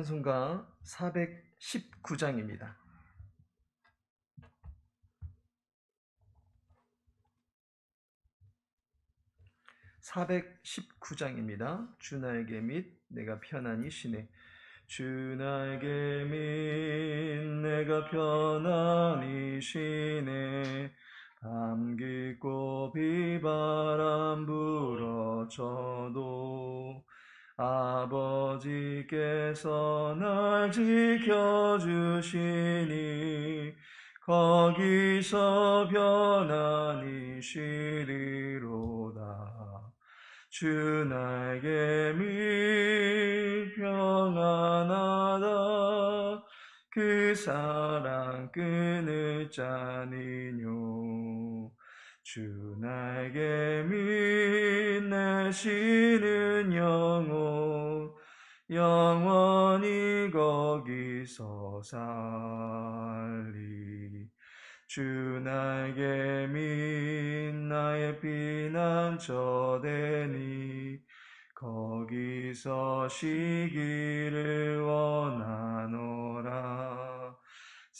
찬송가 419장입니다. 419장입니다. 주 날개 및 내가 편안히 쉬네. 주 날개 및 내가 편안히 쉬네. 밤 깊고 비바람 불어쳐도 아버지께서 날 지켜주시니 거기서 편안히 쉬리로다. 주 날개 밑 평안하다. 그 사랑 끊을 자니뇨. 주 날개 밑 내 쉬는 영혼 영원히 거기서 살리. 주 날개 밑 나의 피난처 되니 거기서 쉬기를 원하노라.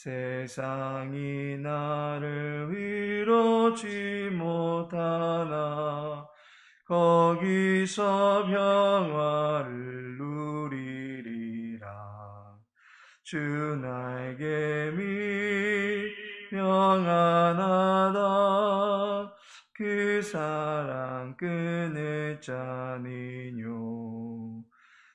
세상이 나를 위로치 못하나 거기서 평화를 누리리라. 주 날개 밑 평안하다. 그 사랑 끊을 자니뇨.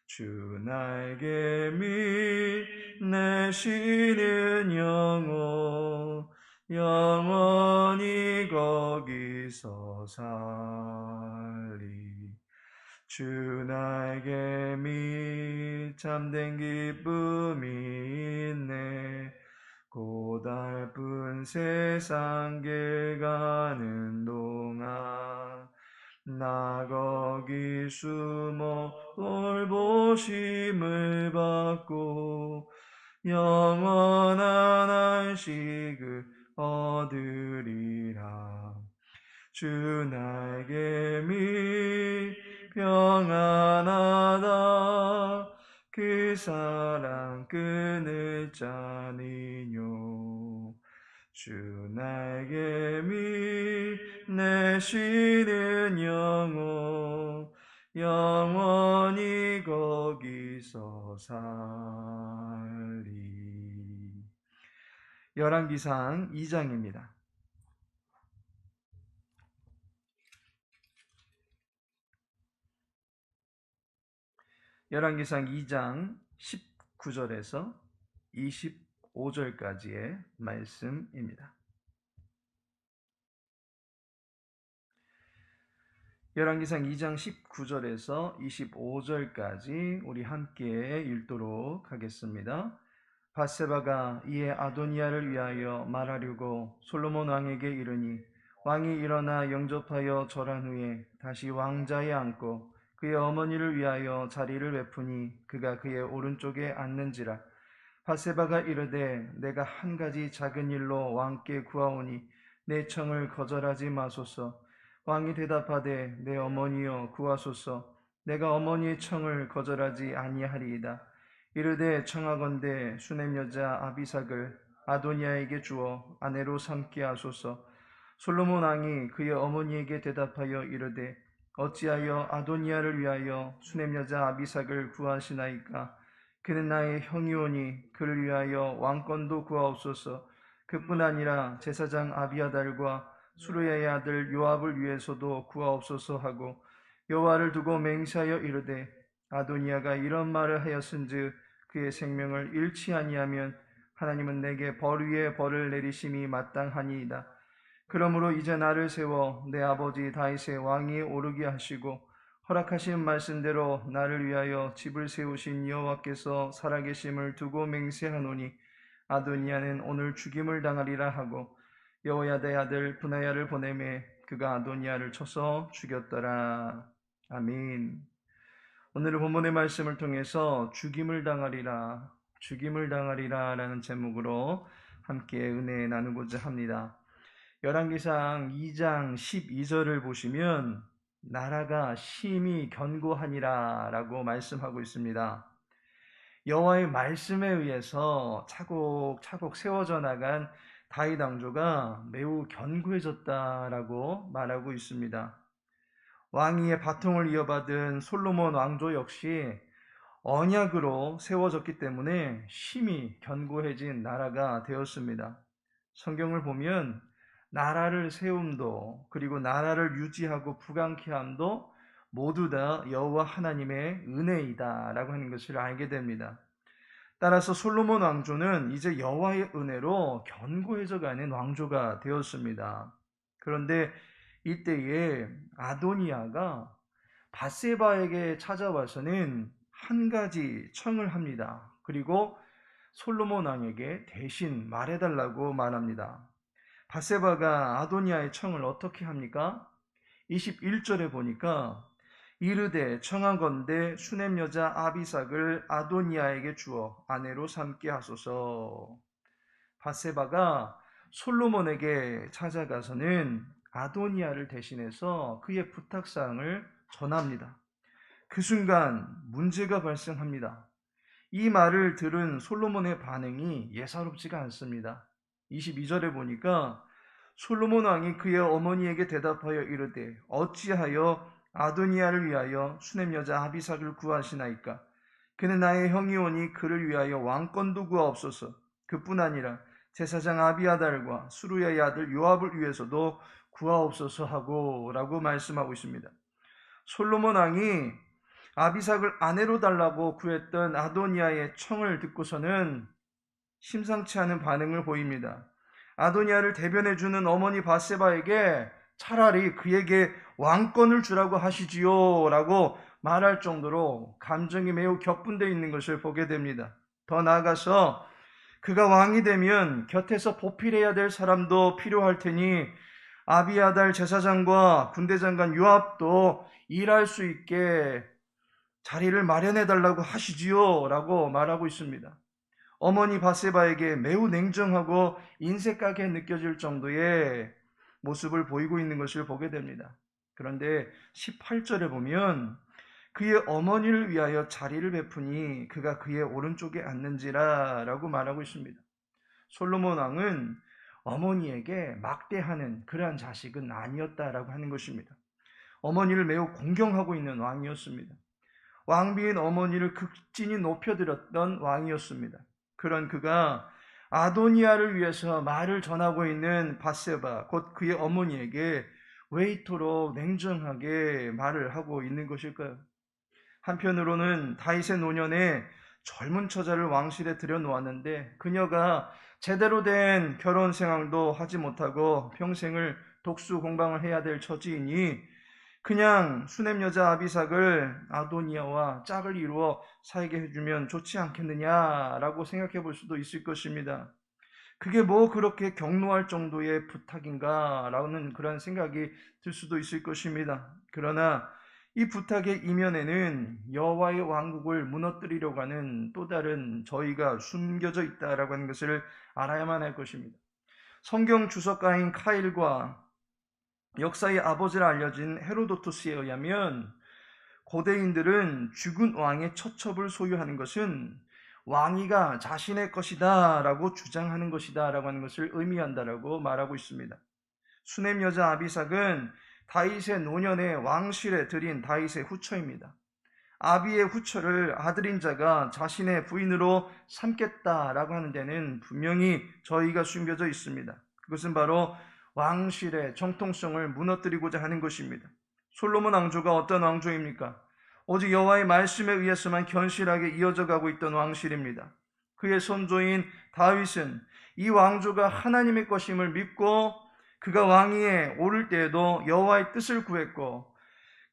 주 날개 밑 내 쉬는 영혼 영원히 거기서 살리. 주 날개 밑 참된 기쁨이 있네. 고달픈 세상 길 가는 동안 나 거기 숨어 돌보심을 받고 영원한 안식을 얻으리라. 주 날개 밑 평안하다. 그 사랑 끊을 자니뇨. 주 날개 밑 내 쉬는 영혼 영원히 거기서 살리. 열왕기상 2장입니다. 열왕기상 2장 19절에서 25절까지의 말씀입니다. 열왕기상 2장 19절에서 25절까지 우리 함께 읽도록 하겠습니다. 밧세바가 이에 아도니아를 위하여 말하려고 솔로몬 왕에게 이르니 왕이 일어나 영접하여 절한 후에 다시 왕자에 앉고 그의 어머니를 위하여 자리를 베푸니 그가 그의 오른쪽에 앉는지라. 밧세바가 이르되 내가 한 가지 작은 일로 왕께 구하오니 내 청을 거절하지 마소서. 왕이 대답하되 내 어머니여 구하소서. 내가 어머니의 청을 거절하지 아니하리이다. 이르되 청하건대 수넴 여자 아비삭을 아도니아에게 주어 아내로 삼게 하소서. 솔로몬 왕이 그의 어머니에게 대답하여 이르되 어찌하여 아도니아를 위하여 수넴 여자 아비삭을 구하시나이까. 그는 나의 형이오니 그를 위하여 왕권도 구하옵소서. 그뿐 아니라 제사장 아비아달과 수르야의 아들 요압을 위해서도 구하옵소서 하고 여호와를 두고 맹세하여 이르되 아도니아가 이런 말을 하였은즉 그의 생명을 잃지 아니하면 하나님은 내게 벌 위에 벌을 내리심이 마땅하니이다. 그러므로 이제 나를 세워 내 아버지 다윗의 왕위에 오르게 하시고 허락하신 말씀대로 나를 위하여 집을 세우신 여호와께서 살아계심을 두고 맹세하노니 아도니아는 오늘 죽임을 당하리라 하고 여호야다의 아들 브나야를 보내매 그가 아도니아를 쳐서 죽였더라. 아멘. 오늘 본문의 말씀을 통해서 죽임을 당하리라 라는 제목으로 함께 은혜 나누고자 합니다. 열왕기상 2장 12절을 보시면 나라가 심히 견고하니라 라고 말씀하고 있습니다. 여호와의 말씀에 의해서 차곡차곡 세워져 나간 다윗 왕조가 매우 견고해졌다라고 말하고 있습니다. 왕위의 바통을 이어받은 솔로몬 왕조 역시 언약으로 세워졌기 때문에 심히 견고해진 나라가 되었습니다. 성경을 보면 나라를 세움도 그리고 나라를 유지하고 부강케 함도 모두 다 여호와 하나님의 은혜이다라고 하는 것을 알게 됩니다. 따라서 솔로몬 왕조는 이제 여호와의 은혜로 견고해져 가는 왕조가 되었습니다. 그런데 이때에 아도니아가 밧세바에게 찾아와서는 한 가지 청을 합니다. 그리고 솔로몬 왕에게 대신 말해달라고 말합니다. 밧세바가 아도니아의 청을 어떻게 합니까? 21절에 보니까 이르되 청하건대 수넴 여자 아비삭을 아도니아에게 주어 아내로 삼게 하소서. 밧세바가 솔로몬에게 찾아가서는 아도니아를 대신해서 그의 부탁사항을 전합니다. 그 순간 문제가 발생합니다. 이 말을 들은 솔로몬의 반응이 예사롭지가 않습니다. 22절에 보니까 솔로몬 왕이 그의 어머니에게 대답하여 이르되 어찌하여 아도니아를 위하여 수넴 여자 아비삭을 구하시나이까? 그는 나의 형이오니 그를 위하여 왕권도 구하옵소서. 그뿐 아니라 제사장 아비아달과 수루야의 아들 요압을 위해서도 구하옵소서 하고 라고 말씀하고 있습니다. 솔로몬 왕이 아비삭을 아내로 달라고 구했던 아도니아의 청을 듣고서는 심상치 않은 반응을 보입니다. 아도니아를 대변해주는 어머니 밧세바에게 차라리 그에게 왕권을 주라고 하시지요 라고 말할 정도로 감정이 매우 격분되어 있는 것을 보게 됩니다. 더 나아가서 그가 왕이 되면 곁에서 보필해야 될 사람도 필요할 테니 아비아달 제사장과 군대장관 요압도 일할 수 있게 자리를 마련해달라고 하시지요 라고 말하고 있습니다. 어머니 밧세바에게 매우 냉정하고 인색하게 느껴질 정도의 모습을 보이고 있는 것을 보게 됩니다. 그런데 18절에 보면 그의 어머니를 위하여 자리를 베푸니 그가 그의 오른쪽에 앉는지라 라고 말하고 있습니다. 솔로몬 왕은 어머니에게 막대하는 그러한 자식은 아니었다라고 하는 것입니다. 어머니를 매우 공경하고 있는 왕이었습니다. 왕비인 어머니를 극진히 높여드렸던 왕이었습니다. 그런 그가 아도니아를 위해서 말을 전하고 있는 밧세바 곧 그의 어머니에게 왜 이토록 냉정하게 말을 하고 있는 것일까요? 한편으로는 다윗의 노년에 젊은 처자를 왕실에 들여놓았는데 그녀가 제대로 된 결혼 생활도 하지 못하고 평생을 독수 공방을 해야 될 처지이니 그냥 수넴 여자 아비삭을 아도니아와 짝을 이루어 살게 해주면 좋지 않겠느냐라고 생각해 볼 수도 있을 것입니다. 그게 뭐 그렇게 경로할 정도의 부탁인가라는 그런 생각이 들 수도 있을 것입니다. 그러나 이 부탁의 이면에는 여호와의 왕국을 무너뜨리려고 하는 또 다른 저희가 숨겨져 있다라고 하는 것을 알아야만 할 것입니다. 성경 주석가인 카일과 역사의 아버지라 알려진 헤로도토스에 의하면 고대인들은 죽은 왕의 처첩을 소유하는 것은 왕위가 자신의 것이다 라고 주장하는 것이다 라고 하는 것을 의미한다라고 말하고 있습니다. 수넴 여자 아비삭은 다윗의 노년에 왕실에 들인 다윗의 후처입니다. 아비의 후처를 아들인 자가 자신의 부인으로 삼겠다라고 하는 데는 분명히 저희가 숨겨져 있습니다. 그것은 바로 왕실의 정통성을 무너뜨리고자 하는 것입니다. 솔로몬 왕조가 어떤 왕조입니까? 오직 여호와의 말씀에 의해서만 견실하게 이어져 가고 있던 왕실입니다. 그의 선조인 다윗은 이 왕조가 하나님의 것임을 믿고 그가 왕위에 오를 때에도 여호와의 뜻을 구했고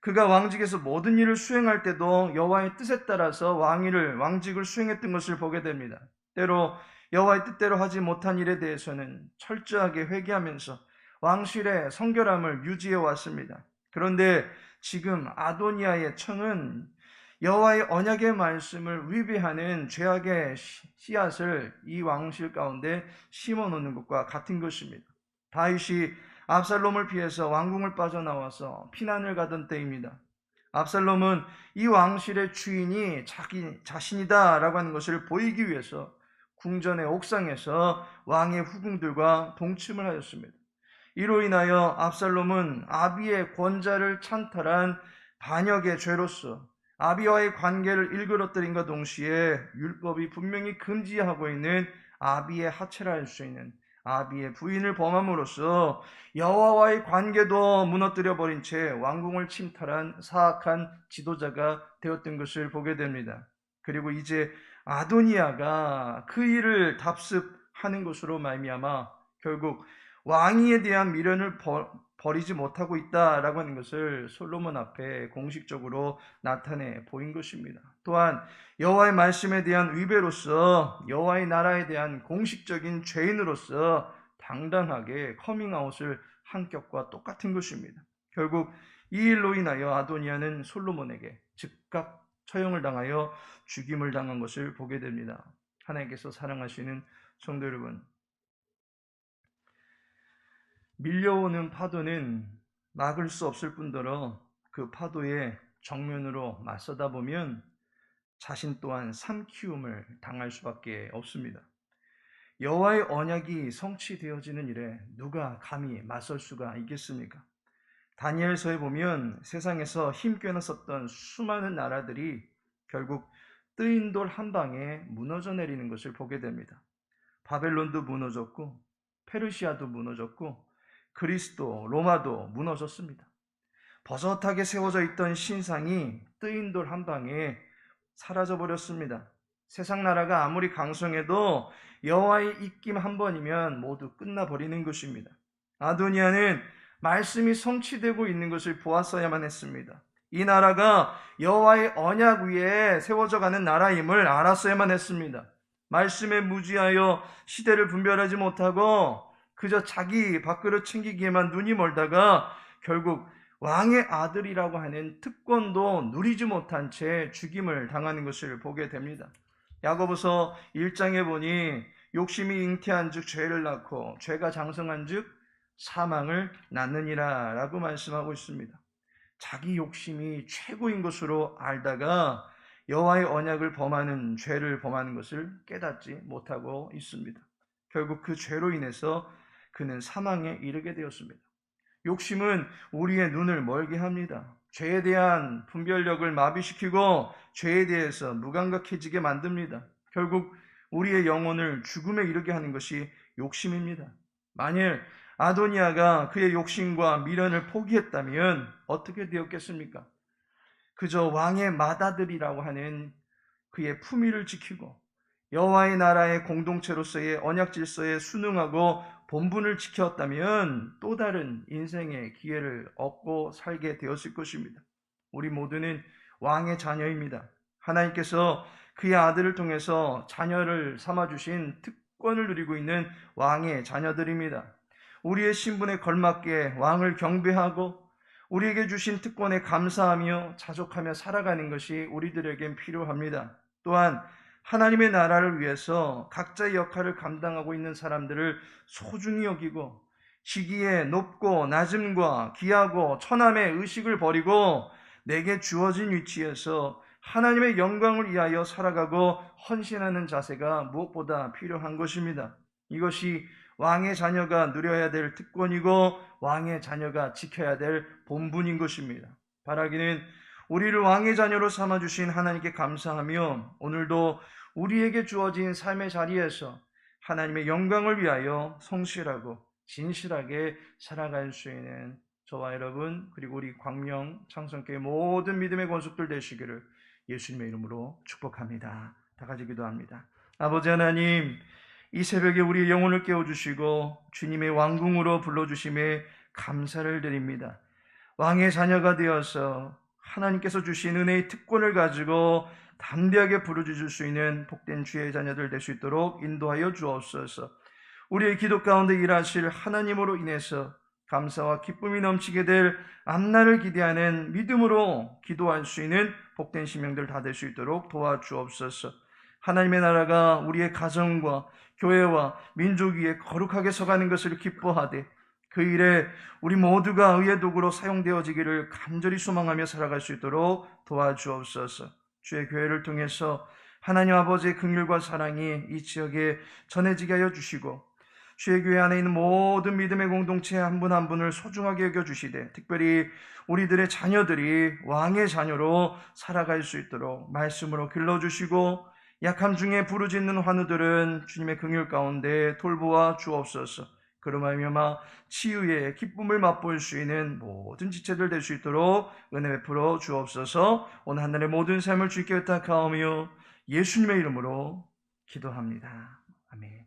그가 왕직에서 모든 일을 수행할 때도 여호와의 뜻에 따라서 왕직을 수행했던 것을 보게 됩니다. 때로 여호와의 뜻대로 하지 못한 일에 대해서는 철저하게 회개하면서 왕실의 성결함을 유지해 왔습니다. 그런데 지금 아도니아의 청은 여호와의 언약의 말씀을 위배하는 죄악의 씨앗을 이 왕실 가운데 심어놓는 것과 같은 것입니다. 다윗이 압살롬을 피해서 왕궁을 빠져나와서 피난을 가던 때입니다. 압살롬은 이 왕실의 주인이 자기 자신이다라고 하는 것을 보이기 위해서 궁전의 옥상에서 왕의 후궁들과 동침을 하였습니다. 이로 인하여 압살롬은 아비의 권자를 찬탈한 반역의 죄로서 아비와의 관계를 일그러뜨린과 동시에 율법이 분명히 금지하고 있는 아비의 하체라 할 수 있는 아비의 부인을 범함으로써 여호와와의 관계도 무너뜨려 버린 채 왕궁을 침탈한 사악한 지도자가 되었던 것을 보게 됩니다. 그리고 이제 아도니아가 그 일을 답습하는 것으로 말미암아 결국 왕위에 대한 미련을 버리지 못하고 있다라고 하는 것을 솔로몬 앞에 공식적으로 나타내 보인 것입니다. 또한 여호와의 말씀에 대한 위배로서 여호와의 나라에 대한 공식적인 죄인으로서 당당하게 커밍아웃을 한 격과 똑같은 것입니다. 결국 이 일로 인하여 아도니아는 솔로몬에게 즉각 처형을 당하여 죽임을 당한 것을 보게 됩니다. 하나님께서 사랑하시는 성도 여러분, 밀려오는 파도는 막을 수 없을 뿐더러 그 파도에 정면으로 맞서다 보면 자신 또한 삼키움을 당할 수밖에 없습니다. 여호와의 언약이 성취되어지는 일에 누가 감히 맞설 수가 있겠습니까? 다니엘서에 보면 세상에서 힘께나 썼던 수많은 나라들이 결국 뜨인 돌 한 방에 무너져 내리는 것을 보게 됩니다. 바벨론도 무너졌고 페르시아도 무너졌고 그리스도, 로마도 무너졌습니다. 버젓하게 세워져 있던 신상이 뜨인 돌 한 방에 사라져버렸습니다. 세상 나라가 아무리 강성해도 여호와의 입김 한 번이면 모두 끝나버리는 것입니다. 아도니아는 말씀이 성취되고 있는 것을 보았어야만 했습니다. 이 나라가 여호와의 언약 위에 세워져 가는 나라임을 알았어야만 했습니다. 말씀에 무지하여 시대를 분별하지 못하고 그저 자기 밥그릇 챙기기에만 눈이 멀다가 결국 왕의 아들이라고 하는 특권도 누리지 못한 채 죽임을 당하는 것을 보게 됩니다. 야고보서 1장에 보니 욕심이 잉태한 즉 죄를 낳고 죄가 장성한 즉 사망을 낳느니라 라고 말씀하고 있습니다. 자기 욕심이 최고인 것으로 알다가 여호와의 언약을 범하는 죄를 범하는 것을 깨닫지 못하고 있습니다. 결국 그 죄로 인해서 그는 사망에 이르게 되었습니다. 욕심은 우리의 눈을 멀게 합니다. 죄에 대한 분별력을 마비시키고 죄에 대해서 무감각해지게 만듭니다. 결국 우리의 영혼을 죽음에 이르게 하는 것이 욕심입니다. 만일 아도니아가 그의 욕심과 미련을 포기했다면 어떻게 되었겠습니까? 그저 왕의 맏아들이라고 하는 그의 품위를 지키고 여호와의 나라의 공동체로서의 언약 질서에 순응하고 본분을 지켰다면 또 다른 인생의 기회를 얻고 살게 되었을 것입니다. 우리 모두는 왕의 자녀입니다. 하나님께서 그의 아들을 통해서 자녀를 삼아주신 특권을 누리고 있는 왕의 자녀들입니다. 우리의 신분에 걸맞게 왕을 경배하고 우리에게 주신 특권에 감사하며 자족하며 살아가는 것이 우리들에겐 필요합니다. 또한 하나님의 나라를 위해서 각자의 역할을 감당하고 있는 사람들을 소중히 여기고 시기에 높고 낮음과 귀하고 천함의 의식을 버리고 내게 주어진 위치에서 하나님의 영광을 위하여 살아가고 헌신하는 자세가 무엇보다 필요한 것입니다. 이것이 왕의 자녀가 누려야 될 특권이고 왕의 자녀가 지켜야 될 본분인 것입니다. 바라기는 우리를 왕의 자녀로 삼아주신 하나님께 감사하며 오늘도 우리에게 주어진 삶의 자리에서 하나님의 영광을 위하여 성실하고 진실하게 살아갈 수 있는 저와 여러분 그리고 우리 광명 창성교회 모든 믿음의 권속들 되시기를 예수님의 이름으로 축복합니다. 다 같이 기도합니다. 아버지 하나님, 이 새벽에 우리의 영혼을 깨워주시고 주님의 왕궁으로 불러주심에 감사를 드립니다. 왕의 자녀가 되어서 하나님께서 주신 은혜의 특권을 가지고 담대하게 부르짖을 수 있는 복된 주의 자녀들 될 수 있도록 인도하여 주옵소서. 우리의 기도 가운데 일하실 하나님으로 인해서 감사와 기쁨이 넘치게 될 앞날을 기대하는 믿음으로 기도할 수 있는 복된 심령들 다 될 수 있도록 도와주옵소서. 하나님의 나라가 우리의 가정과 교회와 민족 위에 거룩하게 서가는 것을 기뻐하되 그 일에 우리 모두가 의의 도구로 사용되어지기를 간절히 소망하며 살아갈 수 있도록 도와주옵소서. 주의 교회를 통해서 하나님 아버지의 긍휼과 사랑이 이 지역에 전해지게 하여 주시고, 주의 교회 안에 있는 모든 믿음의 공동체 한 분 한 분을 소중하게 여겨주시되, 특별히 우리들의 자녀들이 왕의 자녀로 살아갈 수 있도록 말씀으로 길러주시고, 약함 중에 부르짖는 환우들은 주님의 긍휼 가운데 돌보아 주옵소서. 그러하며 치유의 기쁨을 맛볼 수 있는 모든 지체들 될 수 있도록 은혜 베풀어 주옵소서. 오늘 하늘의 모든 삶을 주께 의탁하오며 예수님의 이름으로 기도합니다. 아멘.